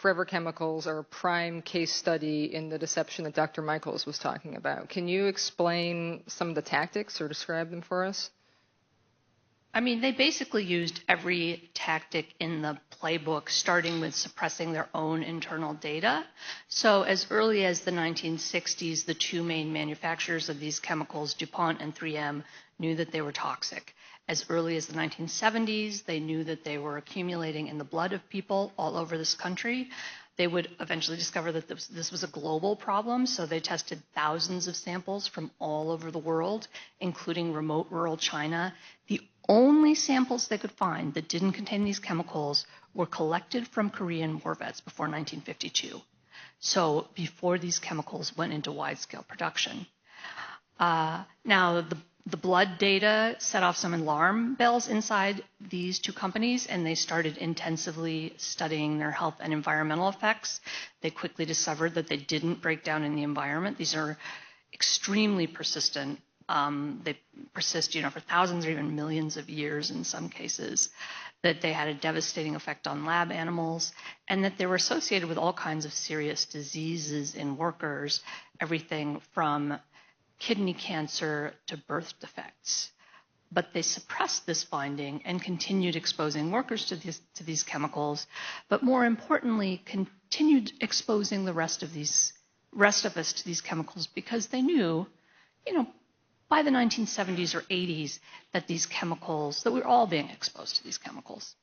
forever chemicals are a prime case study in the deception that Dr. Michaels was talking about. Can you explain some of the tactics or describe them for us? I mean, they basically used every tactic in the playbook, starting with suppressing their own internal data. So as early as the 1960s, the two main manufacturers of these chemicals, Dupont and 3M, knew that they were toxic. As early as the 1970s, they knew that they were accumulating in the blood of people all over this country. They would eventually discover that this was a global problem, so they tested thousands of samples from all over the world, including remote rural China. The only samples they could find that didn't contain these chemicals were collected from Korean war vets before 1952, so before these chemicals went into wide-scale production. Now, the blood data set off some alarm bells inside these two companies, and they started intensively studying their health and environmental effects. They quickly discovered that they didn't break down in the environment. These are extremely persistent. They persist, for thousands or even millions of years in some cases, that they had a devastating effect on lab animals, and that they were associated with all kinds of serious diseases in workers, everything from kidney cancer to birth defects. But they suppressed this finding and continued exposing workers to these chemicals, but more importantly, continued exposing the rest of us to these chemicals, because they knew, by the 1970s or 80s, that these chemicals, that we were all being exposed to these chemicals.